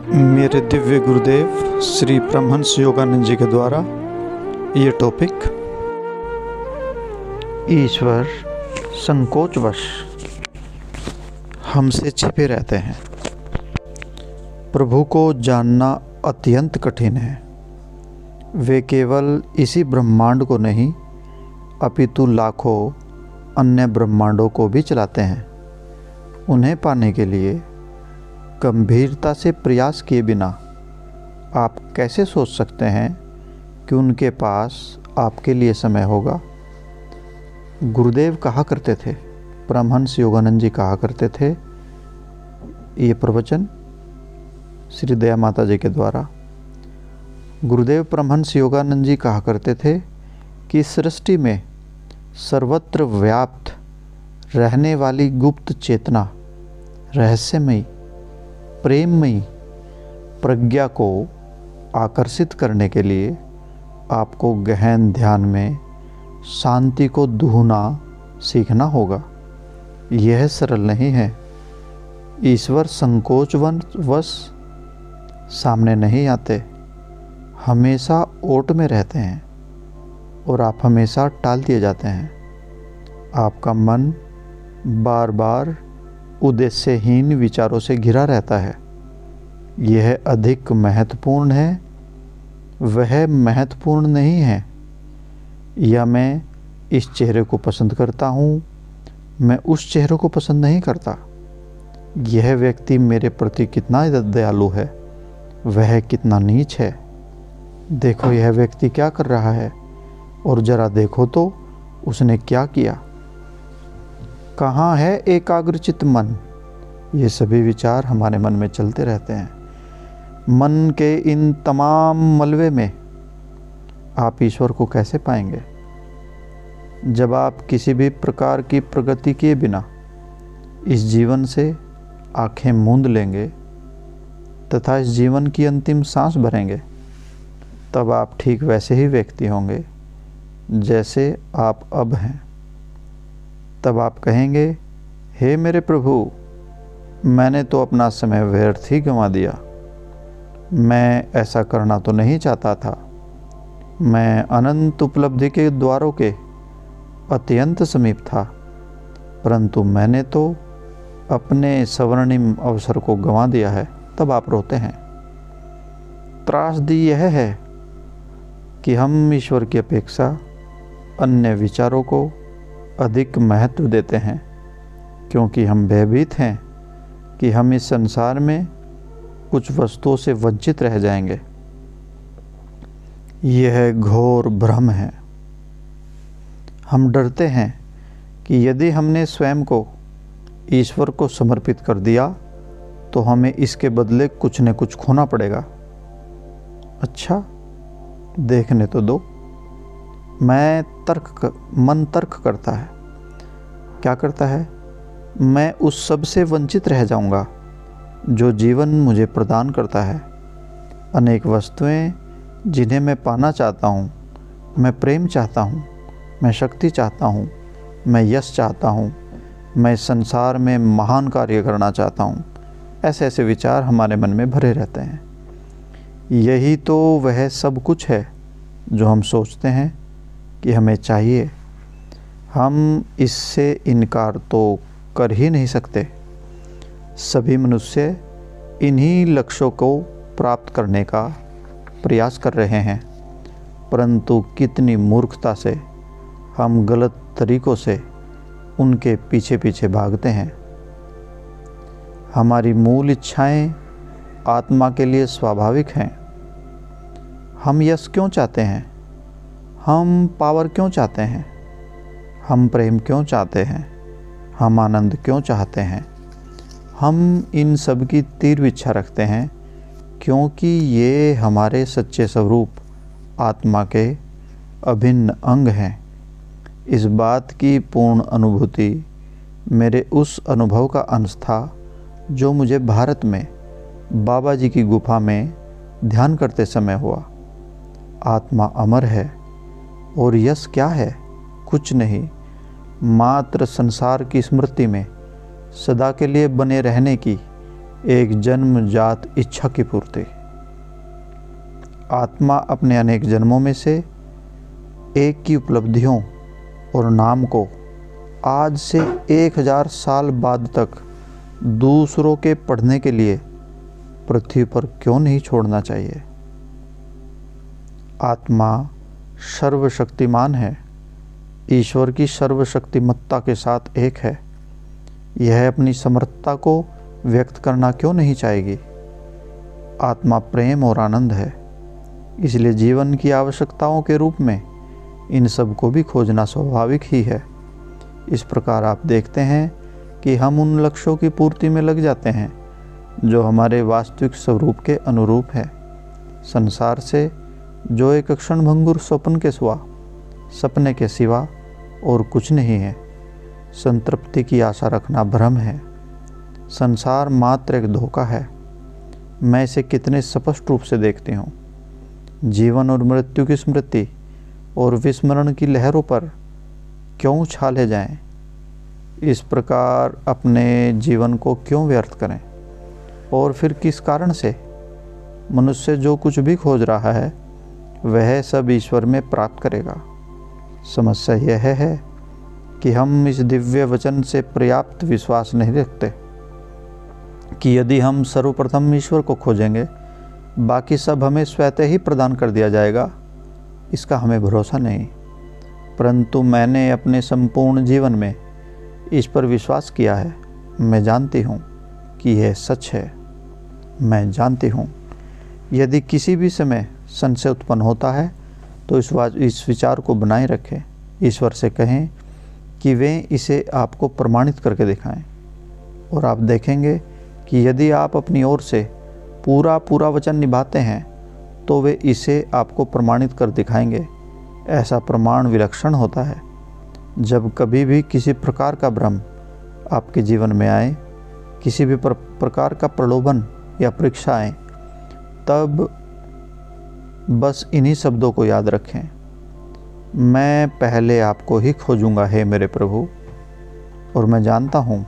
मेरे दिव्य गुरुदेव श्री परमहंस योगानंद जी के द्वारा ये टॉपिक, ईश्वर संकोचवश हमसे छिपे रहते हैं। प्रभु को जानना अत्यंत कठिन है। वे केवल इसी ब्रह्मांड को नहीं अपितु लाखों अन्य ब्रह्मांडों को भी चलाते हैं। उन्हें पाने के लिए गंभीरता से प्रयास किए बिना आप कैसे सोच सकते हैं कि उनके पास आपके लिए समय होगा। गुरुदेव कहा करते थे, परमहंस योगानंद जी कहा करते थे, ये प्रवचन श्री दया माता जी के द्वारा गुरुदेव परमहंस योगानंद जी कहा करते थे कि सृष्टि में सर्वत्र व्याप्त रहने वाली गुप्त चेतना, रहस्यमयी प्रेममयी प्रज्ञा को आकर्षित करने के लिए आपको गहन ध्यान में शांति को ढूंढना सीखना होगा। यह सरल नहीं है। ईश्वर संकोचवश सामने नहीं आते, हमेशा ओट में रहते हैं और आप हमेशा टाल दिए जाते हैं। आपका मन बार बार उद्देश्यहीन विचारों से घिरा रहता है। यह अधिक महत्वपूर्ण है, वह महत्वपूर्ण नहीं है, या मैं इस चेहरे को पसंद करता हूँ, मैं उस चेहरे को पसंद नहीं करता। यह व्यक्ति मेरे प्रति कितना दयालु है, वह कितना नीच है। देखो यह व्यक्ति क्या कर रहा है और जरा देखो तो उसने क्या किया। कहाँ है एकाग्रचित मन। ये सभी विचार हमारे मन में चलते रहते हैं। मन के इन तमाम मलबे में आप ईश्वर को कैसे पाएंगे? जब आप किसी भी प्रकार की प्रगति किए बिना इस जीवन से आंखें मूंद लेंगे तथा इस जीवन की अंतिम सांस भरेंगे, तब आप ठीक वैसे ही व्यक्ति होंगे जैसे आप अब हैं। तब आप कहेंगे, हे मेरे प्रभु, मैंने तो अपना समय व्यर्थ ही गंवा दिया। मैं ऐसा करना तो नहीं चाहता था। मैं अनंत उपलब्धि के द्वारों के अत्यंत समीप था, परंतु मैंने तो अपने स्वर्णिम अवसर को गंवा दिया है। तब आप रोते हैं। त्रासदी यह है कि हम ईश्वर की अपेक्षा अन्य विचारों को अधिक महत्व देते हैं, क्योंकि हम भयभीत हैं कि हम इस संसार में कुछ वस्तुओं से वंचित रह जाएंगे। यह घोर भ्रम है। हम डरते हैं कि यदि हमने स्वयं को ईश्वर को समर्पित कर दिया तो हमें इसके बदले कुछ न कुछ खोना पड़ेगा। अच्छा, देखने तो दो। मन तर्क करता है। क्या करता है? मैं उस सब से वंचित रह जाऊंगा जो जीवन मुझे प्रदान करता है। अनेक वस्तुएं जिन्हें मैं पाना चाहता हूँ, मैं प्रेम चाहता हूँ, मैं शक्ति चाहता हूँ, मैं यश चाहता हूँ, मैं संसार में महान कार्य करना चाहता हूँ। ऐसे ऐसे विचार हमारे मन में भरे रहते हैं। यही तो वह सब कुछ है जो हम सोचते हैं कि हमें चाहिए। हम इससे इनकार तो कर ही नहीं सकते। सभी मनुष्य इन्हीं लक्ष्यों को प्राप्त करने का प्रयास कर रहे हैं, परंतु कितनी मूर्खता से हम गलत तरीकों से उनके पीछे पीछे भागते हैं। हमारी मूल इच्छाएं आत्मा के लिए स्वाभाविक हैं। हम यश क्यों चाहते हैं? हम पावर क्यों चाहते हैं? हम प्रेम क्यों चाहते हैं? हम आनंद क्यों चाहते हैं? हम इन सब की तीव्र इच्छा रखते हैं क्योंकि ये हमारे सच्चे स्वरूप आत्मा के अभिन्न अंग हैं। इस बात की पूर्ण अनुभूति मेरे उस अनुभव का अंश था जो मुझे भारत में बाबा जी की गुफा में ध्यान करते समय हुआ। आत्मा अमर है और यश क्या है? कुछ नहीं, मात्र संसार की स्मृति में सदा के लिए बने रहने की एक जन्मजात इच्छा की पूर्ति। आत्मा अपने अनेक जन्मों में से एक की उपलब्धियों और नाम को आज से 1000 साल बाद तक दूसरों के पढ़ने के लिए पृथ्वी पर क्यों नहीं छोड़ना चाहिए? आत्मा सर्वशक्तिमान है, ईश्वर की सर्वशक्तिमत्ता के साथ एक है। यह अपनी समर्थता को व्यक्त करना क्यों नहीं चाहेगी? आत्मा प्रेम और आनंद है, इसलिए जीवन की आवश्यकताओं के रूप में इन सब को भी खोजना स्वाभाविक ही है। इस प्रकार आप देखते हैं कि हम उन लक्ष्यों की पूर्ति में लग जाते हैं जो हमारे वास्तविक स्वरूप के अनुरूप है। संसार से जो एक क्षणभंगुर स्वप्न के सपने के सिवा और कुछ नहीं है। संतृप्ति की आशा रखना भ्रम है। संसार मात्र एक धोखा है। मैं इसे कितने स्पष्ट रूप से देखती हूँ। जीवन और मृत्यु की स्मृति और विस्मरण की लहरों पर क्यों उछाले जाएं? इस प्रकार अपने जीवन को क्यों व्यर्थ करें? और फिर किस कारण से? मनुष्य जो कुछ भी खोज रहा है वह सब ईश्वर में प्राप्त करेगा। समस्या यह है कि हम इस दिव्य वचन से पर्याप्त विश्वास नहीं रखते कि यदि हम सर्वप्रथम ईश्वर को खोजेंगे बाकी सब हमें स्वतः ही प्रदान कर दिया जाएगा। इसका हमें भरोसा नहीं, परंतु मैंने अपने संपूर्ण जीवन में इस पर विश्वास किया है। मैं जानती हूँ कि यह सच है। मैं जानती हूँ यदि किसी भी समय संशय उत्पन्न होता है तो इस विचार को बनाए रखें। ईश्वर से कहें कि वे इसे आपको प्रमाणित करके दिखाएं, और आप देखेंगे कि यदि आप अपनी ओर से पूरा वचन निभाते हैं तो वे इसे आपको प्रमाणित कर दिखाएंगे। ऐसा प्रमाण विलक्षण होता है। जब कभी भी किसी प्रकार का भ्रम आपके जीवन में आए, किसी भी प्रकार का प्रलोभन या परीक्षा आए, तब बस इन्हीं शब्दों को याद रखें। मैं पहले आपको ही खोजूंगा हे मेरे प्रभु, और मैं जानता हूँ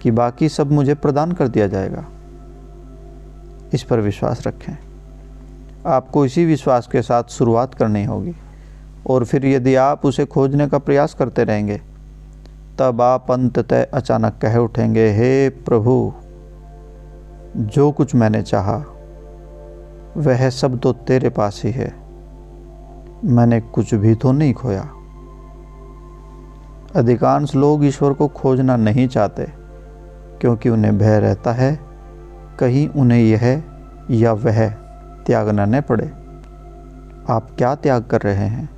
कि बाकी सब मुझे प्रदान कर दिया जाएगा। इस पर विश्वास रखें। आपको इसी विश्वास के साथ शुरुआत करनी होगी, और फिर यदि आप उसे खोजने का प्रयास करते रहेंगे तब आप अंततः अचानक कह उठेंगे, हे प्रभु, जो कुछ मैंने चाहा वह सब तो तेरे पास ही है। मैंने कुछ भी तो नहीं खोया। अधिकांश लोग ईश्वर को खोजना नहीं चाहते क्योंकि उन्हें भय रहता है कहीं उन्हें यह या वह त्याग न पड़े। आप क्या त्याग कर रहे हैं?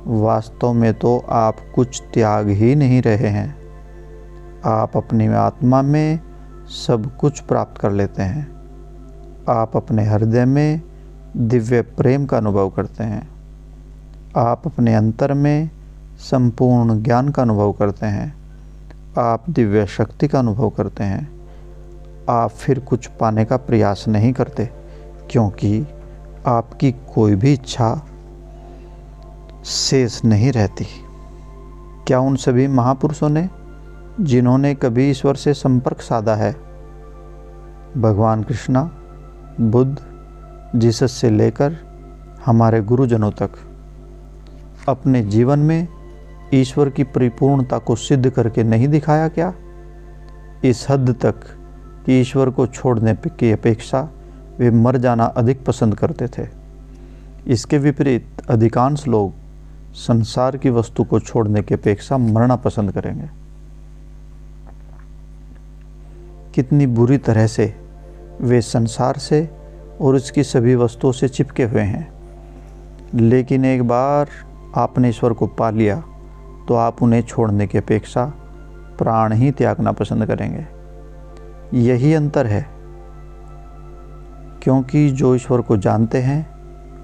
वास्तव में तो आप कुछ त्याग ही नहीं रहे हैं। आप अपनी आत्मा में सब कुछ प्राप्त कर लेते हैं। आप अपने हृदय में दिव्य प्रेम का अनुभव करते हैं। आप अपने अंतर में संपूर्ण ज्ञान का अनुभव करते हैं। आप दिव्य शक्ति का अनुभव करते हैं। आप फिर कुछ पाने का प्रयास नहीं करते क्योंकि आपकी कोई भी इच्छा शेष नहीं रहती। क्या उन सभी महापुरुषों ने जिन्होंने कभी ईश्वर से संपर्क साधा है, भगवान कृष्णा, बुद्ध, जीसस से लेकर हमारे गुरुजनों तक, अपने जीवन में ईश्वर की परिपूर्णता को सिद्ध करके नहीं दिखाया क्या? इस हद तक कि ईश्वर को छोड़ने की अपेक्षा वे मर जाना अधिक पसंद करते थे। इसके विपरीत अधिकांश लोग संसार की वस्तु को छोड़ने की अपेक्षा मरना पसंद करेंगे। कितनी बुरी तरह से वे संसार से और उसकी सभी वस्तुओं से चिपके हुए हैं, लेकिन एक बार आपने ईश्वर को पा लिया तो आप उन्हें छोड़ने की अपेक्षा प्राण ही त्यागना पसंद करेंगे। यही अंतर है, क्योंकि जो ईश्वर को जानते हैं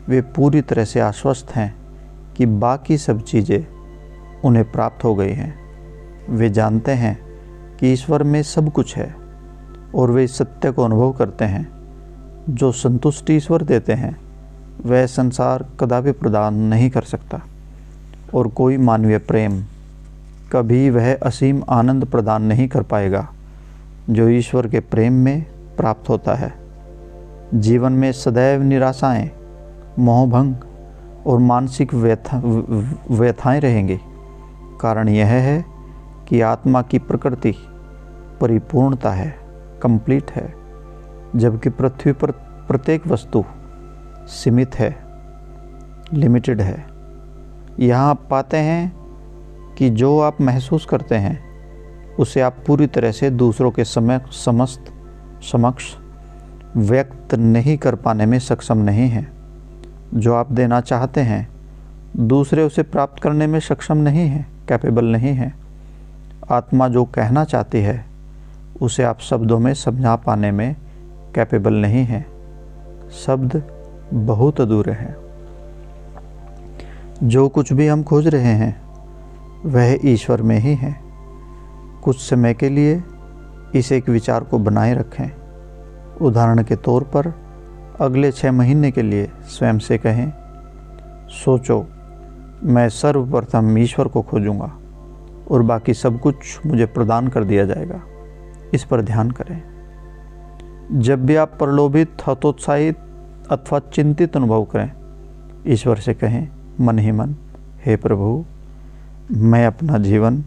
वे पूरी तरह से आश्वस्त हैं कि बाकी सब चीज़ें उन्हें प्राप्त हो गई हैं। वे जानते हैं कि ईश्वर में सब कुछ है और वे इस सत्य को अनुभव करते हैं। जो संतुष्टि ईश्वर देते हैं वह संसार कदापि प्रदान नहीं कर सकता, और कोई मानवीय प्रेम कभी वह असीम आनंद प्रदान नहीं कर पाएगा जो ईश्वर के प्रेम में प्राप्त होता है। जीवन में सदैव निराशाएं, मोहभंग और मानसिक व्यथाएं रहेंगी। कारण यह है कि आत्मा की प्रकृति परिपूर्णता है, कंप्लीट है, जबकि पृथ्वी पर प्रत्येक वस्तु सीमित है, लिमिटेड है। यहाँ आप पाते हैं कि जो आप महसूस करते हैं उसे आप पूरी तरह से दूसरों के समक्ष व्यक्त नहीं कर पाने में सक्षम नहीं हैं। जो आप देना चाहते हैं दूसरे उसे प्राप्त करने में सक्षम नहीं हैं, कैपेबल नहीं हैं। आत्मा जो कहना चाहती है उसे आप शब्दों में समझा पाने में कैपेबल नहीं हैं। शब्द बहुत अधूरे हैं। जो कुछ भी हम खोज रहे हैं वह ईश्वर में ही है। कुछ समय के लिए इस एक विचार को बनाए रखें। उदाहरण के तौर पर अगले 6 महीने के लिए स्वयं से कहें, सोचो मैं सर्वप्रथम ईश्वर को खोजूंगा और बाकी सब कुछ मुझे प्रदान कर दिया जाएगा। इस पर ध्यान करें। जब भी आप प्रलोभित, हतोत्साहित अथवा चिंतित अनुभव करें, ईश्वर से कहें मन ही मन, हे प्रभु, मैं अपना जीवन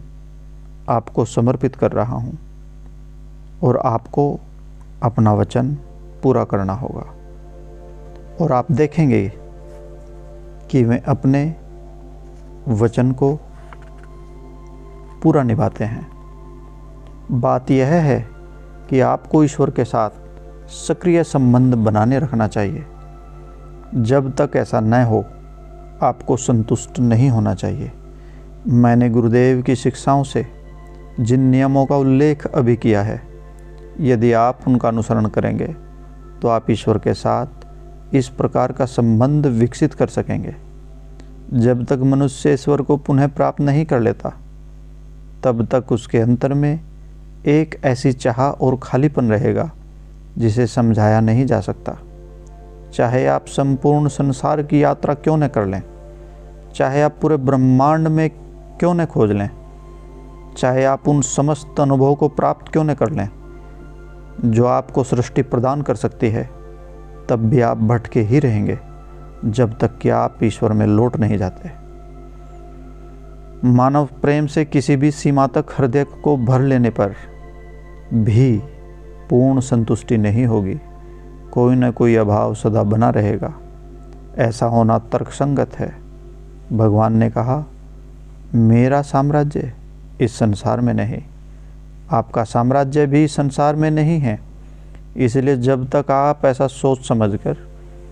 आपको समर्पित कर रहा हूँ और आपको अपना वचन पूरा करना होगा। और आप देखेंगे कि वे अपने वचन को पूरा निभाते हैं। बात यह है कि आपको ईश्वर के साथ सक्रिय संबंध बनाने रखना चाहिए। जब तक ऐसा न हो आपको संतुष्ट नहीं होना चाहिए। मैंने गुरुदेव की शिक्षाओं से जिन नियमों का उल्लेख अभी किया है, यदि आप उनका अनुसरण करेंगे तो आप ईश्वर के साथ इस प्रकार का संबंध विकसित कर सकेंगे। जब तक मनुष्य ईश्वर को पुनः प्राप्त नहीं कर लेता, तब तक उसके अंतर में एक ऐसी चाह और खालीपन रहेगा जिसे समझाया नहीं जा सकता। चाहे आप संपूर्ण संसार की यात्रा क्यों न कर लें, चाहे आप पूरे ब्रह्मांड में क्यों न खोज लें, चाहे आप उन समस्त अनुभवों को प्राप्त क्यों न कर लें जो आपको सृष्टि प्रदान कर सकती है, तब भी आप भटके ही रहेंगे जब तक कि आप ईश्वर में लौट नहीं जाते। मानव प्रेम से किसी भी सीमा तक हृदय को भर लेने पर भी पूर्ण संतुष्टि नहीं होगी। कोई न कोई अभाव सदा बना रहेगा। ऐसा होना तर्कसंगत है। भगवान ने कहा, मेरा साम्राज्य इस संसार में नहीं, आपका साम्राज्य भी संसार में नहीं है। इसलिए जब तक आप ऐसा सोच समझकर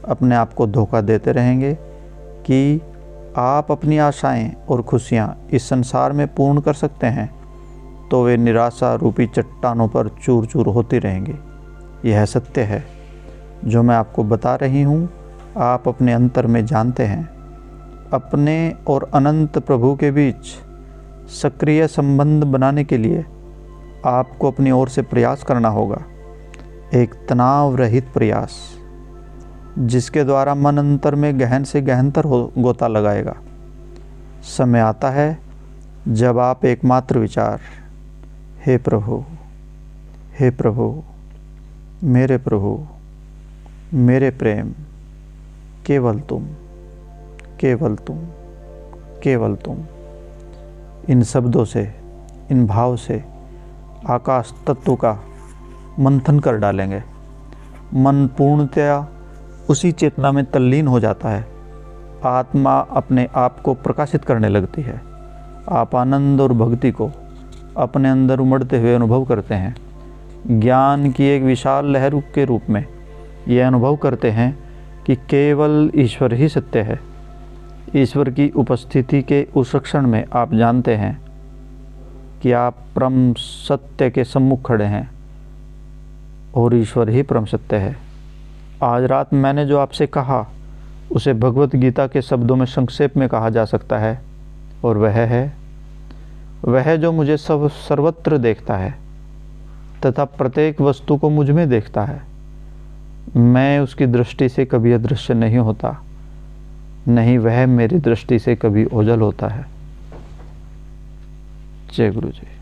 अपने आप को धोखा देते रहेंगे कि आप अपनी आशाएं और खुशियां इस संसार में पूर्ण कर सकते हैं, तो वे निराशा रूपी चट्टानों पर चूर चूर होती रहेंगी। यह सत्य है जो मैं आपको बता रही हूँ। आप अपने अंतर में जानते हैं। अपने और अनंत प्रभु के बीच सक्रिय संबंध बनाने के लिए आपको अपनी ओर से प्रयास करना होगा। एक तनाव रहित प्रयास, जिसके द्वारा मन अंतर में गहन से गहनतर गोता लगाएगा। समय आता है जब आप एकमात्र विचार, हे प्रभु, हे प्रभु, मेरे प्रभु, मेरे प्रेम, केवल तुम, केवल तुम, केवल तुम, इन शब्दों से, इन भाव से आकाश तत्व का मंथन कर डालेंगे। मन पूर्णतया उसी चेतना में तल्लीन हो जाता है। आत्मा अपने आप को प्रकाशित करने लगती है। आप आनंद और भक्ति को अपने अंदर उमड़ते हुए अनुभव करते हैं। ज्ञान की एक विशाल लहर के रूप में यह अनुभव करते हैं कि केवल ईश्वर ही सत्य है। ईश्वर की उपस्थिति के उस क्षण में आप जानते हैं कि आप परम सत्य के सम्मुख खड़े हैं और ईश्वर ही परम सत्य है। आज रात मैंने जो आपसे कहा उसे भगवत गीता के शब्दों में संक्षेप में कहा जा सकता है, और वह है, वह जो मुझे सर्वत्र देखता है तथा प्रत्येक वस्तु को मुझ में देखता है, मैं उसकी दृष्टि से कभी अदृश्य नहीं होता, नहीं वह मेरी दृष्टि से कभी ओझल होता है। जय गुरु जी।